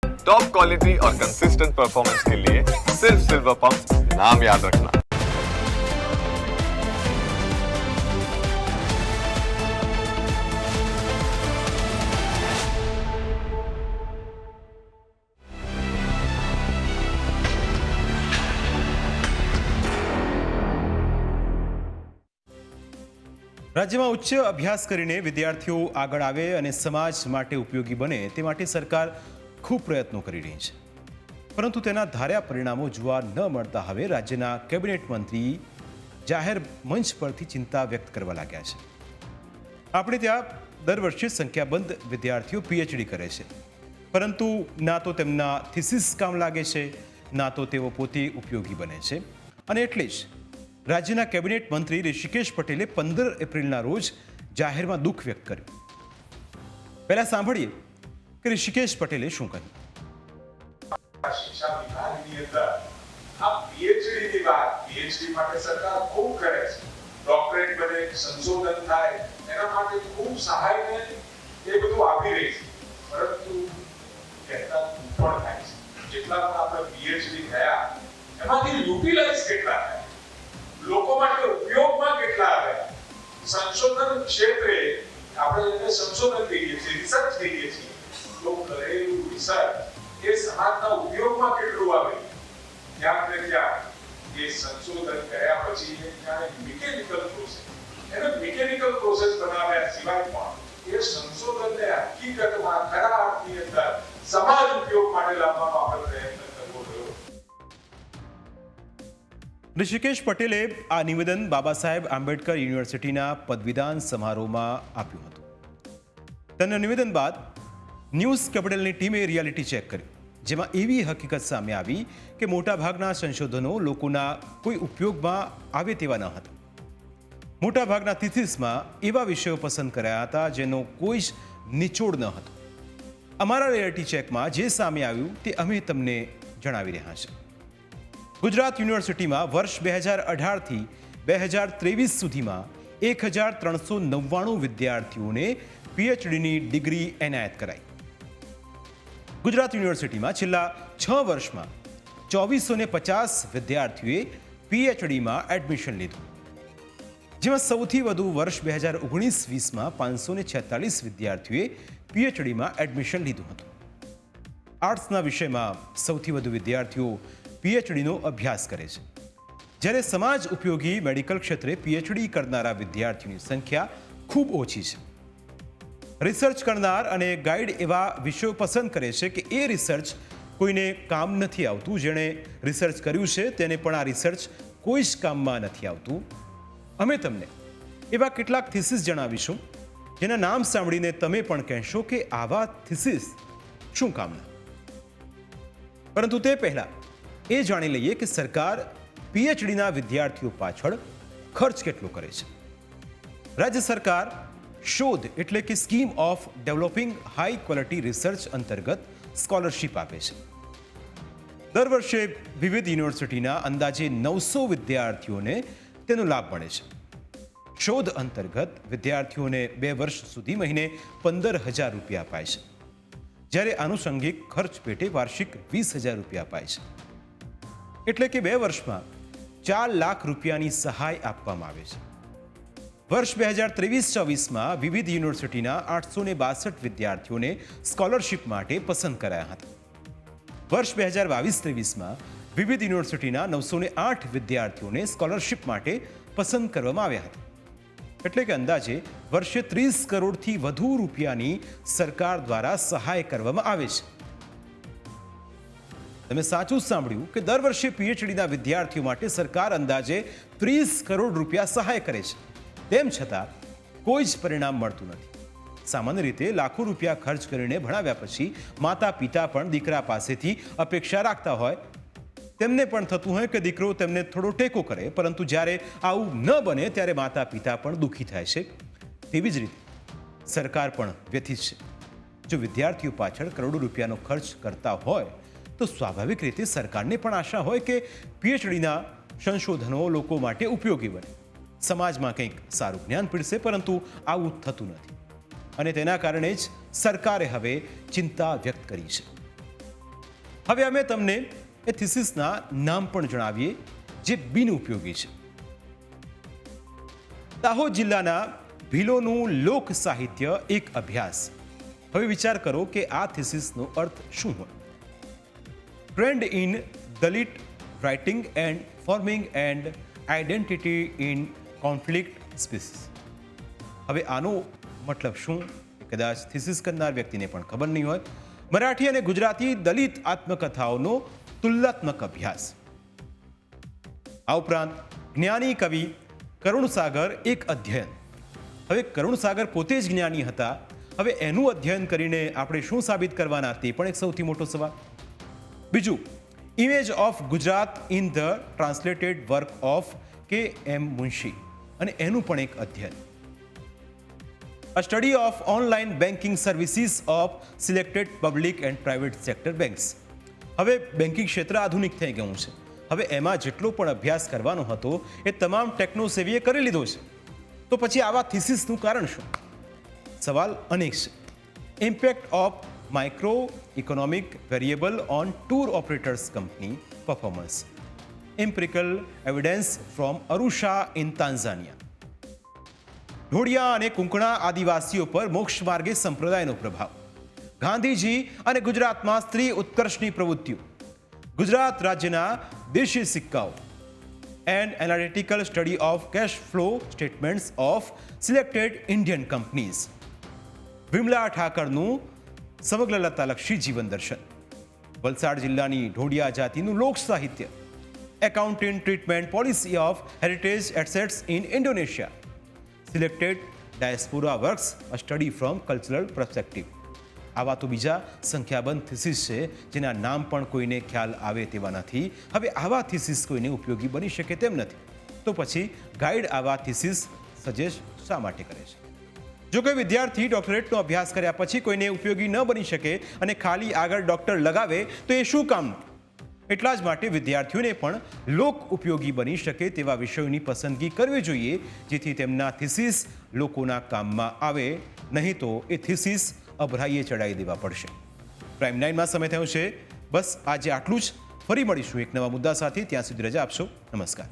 Top quality और consistent performance के लिए सिर्फ सिल्वर पंप नाम याद रखना। રાજ્યમાં ઉચ્ચ અભ્યાસ કરીને વિદ્યાર્થીઓ આગળ આવે અને સમાજ માટે ઉપયોગી બને તે માટે સરકાર ખૂબ પ્રયત્નો કરી રહી છે, પરંતુ તેના ધાર્યા પરિણામો જોવા ન મળતા હવે રાજ્યના કેબિનેટ મંત્રી જાહેર મંચ પરથી ચિંતા વ્યક્ત કરવા લાગ્યા છે। આપણે ત્યાં દર વર્ષે સંખ્યાબંધ વિદ્યાર્થીઓ પીએચડી કરે છે, પરંતુ ના તો તેમના થીસીસ કામ લાગે છે, ના તો તેઓ પોતે ઉપયોગી બને છે, અને એટલે જ રાજ્યના કેબિનેટ મંત્રી ઋષિકેશ પટેલે 15 એપ્રિલના રોજ જાહેરમાં દુઃખ વ્યક્ત કર્યું। પહેલા સાંભળીએ કે ઋષિકેશ પટેલે શું કહ્યું। શિક્ષા વિભાગની અંદર આ પીએચડી ની વાત, પીએચડી માટે સરકાર ખૂબ કરે છે, ડોક્ટરેટ બને, સંશોધન થાય, એના માટે ખૂબ સહાય ને એ બધું આપી રહી છે, પરંતુ કહેતા પણ થાય છે જેટલા પણ આપણે પીએચડી થયા એમાંથી યુટિલાઇઝ કેટલા થાય, લોકો માટે ઉપયોગમાં કેટલા આવ્યા, સંશોધન ક્ષેત્રે આપણે એને સંશોધન કહીએ છીએ, રિસર્ચ કહીએ છીએ, તો કરેલું રિસર્ચ એ સમાજના ઉપયોગમાં કેટલું આવે, ક્યાંક ને ક્યાંક એ સંશોધન કર્યા પછી જ્યારે મિકેનિકલ પ્રોસેસ, એને મિકેનિકલ પ્રોસેસ બનાવ્યા સિવાય પણ એ સંશોધનને હકીકતમાં ખરા અર્થની અંદર સમાજ ઉપયોગ માટે લાવવાનો આપણે પ્રયત્ન કરવો જોઈએ। ઋષિકેશ પટેલે આ નિવેદન બાબા સાહેબ આંબેડકર યુનિવર્સિટીના પદવીદાન સમારોહમાં આપ્યું હતું। તેના નિવેદન બાદ ન્યૂઝ કેપિટલની ટીમે રિયાલિટી ચેક કર્યું, જેમાં એવી હકીકત સામે આવી કે મોટાભાગના સંશોધનો લોકોના કોઈ ઉપયોગમાં આવે તેવા ન હતા। મોટાભાગના થીસીસમાં એવા વિષયો પસંદ કર્યા હતા જેનો કોઈ જ નિચોડ ન હતો। અમારા રિયાલિટી ચેકમાં જે સામે આવ્યું તે અમે તમને જણાવી રહ્યા છીએ। ગુજરાત યુનિવર્સિટીમાં વર્ષ 2018થી 2023 સુધીમાં 1399 વિદ્યાર્થીઓને પીએચડીની ડિગ્રી એનાયત કરાઈ। ગુજરાત યુનિવર્સિટીમાં છેલ્લા 6 વર્ષમાં 2450 વિદ્યાર્થીઓએ પીએચડીમાં એડમિશન લીધું, જેમાં સૌથી વધુ વર્ષ 2019-20માં 546 વિદ્યાર્થીઓએ પીએચડીમાં એડમિશન લીધું હતું। આર્ટ્સના વિષયમાં સૌથી વધુ વિદ્યાર્થીઓ પીએચડીનો અભ્યાસ કરે છે, જ્યારે સમાજ ઉપયોગી મેડિકલ ક્ષેત્રે પીએચડી કરનારા વિદ્યાર્થીઓની સંખ્યા ખૂબ ઓછી છે। રિસર્ચ કરનાર અને ગાઈડ એવા વિષયો પસંદ કરે છે કે એ રિસર્ચ કોઈને કામ નથી આવતું, જેણે રિસર્ચ કર્યું છે તેને પણ આ રિસર્ચ કોઈ જ કામમાં નથી આવતું। અમે તમને એવા કેટલાક થીસીસ જણાવીશું જેના નામ સાંભળીને તમે પણ કહેશો કે આવા થીસીસ શું કામના। પરંતુ તે પહેલા એ જાણી લઈએ કે સરકાર પીએચડીના વિદ્યાર્થીઓ પાછળ ખર્ચ કેટલો કરે છે। રાજ્ય સરકાર શોધ એટલે કે scheme of developing high quality research અંતર્ગત સ્કોલરશિપ આપે છે। દર વર્ષે વિવિધ યુનિવર્સિટીના અંદાજે 900 વિદ્યાર્થીઓને તેનો લાભ મળે છે। શોધ અંતર્ગત વિદ્યાર્થીઓને 2 વર્ષ સુધી મહિને 15,000 રૂપિયા અપાય છે, જ્યારે આનુષંગિક ખર્ચ પેટે વાર્ષિક 20,000 રૂપિયા અપાય છે, એટલે કે 2 વર્ષમાં 4 લાખ રૂપિયાની સહાય આપવામાં આવે છે। વર્ષ 2023-24માં વિવિધ યુનિવર્સિટીના 862 વિદ્યાર્થીઓને સ્કોલરશિપ માટે પસંદ કરાયા હતા। વર્ષ 2022-23માં વિવિધ યુનિવર્સિટીના 908 વિદ્યાર્થીઓને સ્કોલરશિપ માટે પસંદ કરવામાં આવ્યા હતા, એટલે કે અંદાજે વર્ષે 30 કરોડથી વધુ રૂપિયાની સરકાર દ્વારા સહાય કરવામાં આવે છે। તમે સાચું સાંભળ્યું કે દર વર્ષે પીએચડીના વિદ્યાર્થીઓ માટે સરકાર અંદાજે 30 કરોડ રૂપિયા સહાય કરે છે, તેમ છતાં કોઈ જ પરિણામ મળતું નથી। સામાન્ય રીતે લાખો રૂપિયા ખર્ચ કરીને ભણાવ્યા પછી માતા પિતા પણ દીકરા પાસેથી અપેક્ષા રાખતા હોય, તેમને પણ થતું હોય કે દીકરો તેમને થોડો ટેકો કરે, પરંતુ જ્યારે આવું ન બને ત્યારે માતા પિતા પણ દુઃખી થાય છે। તેવી જ રીતે સરકાર પણ વ્યથિત છે। જો વિદ્યાર્થીઓ પાછળ કરોડો રૂપિયાનો ખર્ચ કરતા હોય તો સ્વાભાવિક રીતે સરકારને પણ આશા હોય કે પીએચડીના સંશોધનો લોકો માટે ઉપયોગી બને, સમાજમાં કંઈક સારું જ્ઞાન પીરસે, પરંતુ આવું થતું નથી અને તેના કારણે જ સરકારે હવે ચિંતા વ્યક્ત કરી છે। હવે અમે તમને એ થીસીસના નામ પણ જણાવીએ જે બિનઉપયોગી છે. દાહોદ જિલ્લાના ભીલોનું લોક સાહિત્ય એક અભ્યાસ. હવે વિચાર કરો કે આ થીસીસનો અર્થ શું હોય. Trend in Dalit writing and forming and identity in conflict species. હવે આનો મતલબ શું કદાચ થીસીસ કરનાર વ્યક્તિને પણ ખબર નહીં હોય. મરાઠી અને ગુજરાતી દલિત આત્મકથાઓનો તુલનાત્મક અભ્યાસ. આ ઉપરાંત જ્ઞાની કવિ કરુણસાગર એક અધ્યયન. હવે કરુણસાગર પોતે જ જ્ઞાની હતા. હવે એનું અધ્યયન કરીને આપણે શું સાબિત કરવાના તે પણ એક સૌથી મોટો સવાલ. બીજું, image of Gujarat in the translated work of KM Munshi અને એનું પણ એક અધ્યયન. A study of online banking services of selected public and private sector banks. હવે બેન્કિંગ ક્ષેત્ર આધુનિક થઈ ગયું છે. હવે એમાં જેટલો પણ અભ્યાસ કરવાનો હતો એ તમામ ટેકનોસેવીએ કરી લીધો છે. તો પછી આવા થીસીસનું કારણ શું? સવાલ અનેક છે. Impact of micro economic variable on tour operators company performance. Empirical evidence from Arusha in Tanzania. Dhodia અને કુંકણા આદિવાસીઓ પર મોક્ષ માર્ગે સંપ્રદાયનો પ્રભાવ. ગાંધીજી અને ગુજરાતમાં સ્ત્રી ઉત્કર્ષની પ્રવૃત્તિઓ. ગુજરાત રાજ્યના દેશી સિક્કાઓ. And analytical study of cash flow statements of selected Indian companies. Vimala ઠાકરનું સમગ્રલતાલક્ષી જીવન દર્શન. વલસાડ જિલ્લાની ઢોળિયા જાતિનું લોક સાહિત્ય. Accounting treatment policy of heritage assets in Indonesia. Selected diaspora works a study from cultural perspective. આવા તો બીજા સંખ્યાબંધ થીસીસ છે જેના નામ પણ કોઈને ખ્યાલ આવે તેવા નથી. હવે આવા થીસીસ કોઈને ઉપયોગી બની શકે તેમ નથી. તો પછી ગાઈડ આવા થીસીસ સજેસ્ટ શા માટે કરે છે? જો કોઈ વિદ્યાર્થી ડોક્ટરેટનો અભ્યાસ કર્યા પછી કોઈને ઉપયોગી ન બની શકે અને ખાલી આગળ ડોક્ટર લગાવે તો એ શું કામનું? એટલા જ માટે વિદ્યાર્થીઓને પણ લોક ઉપયોગી બની શકે તેવા વિષયોની પસંદગી કરવી જોઈએ જેથી તેમના થીસીસ લોકોના કામમાં આવે. નહીં તો એ થીસીસ અભરાઈએ ચડાવી દેવા પડશે. પ્રાઇમ 9માં સમય થયો છે. બસ આજે આટલું જ. ફરી મળીશું એક નવા મુદ્દા સાથે. ત્યાં સુધી રજા આપશો. નમસ્કાર.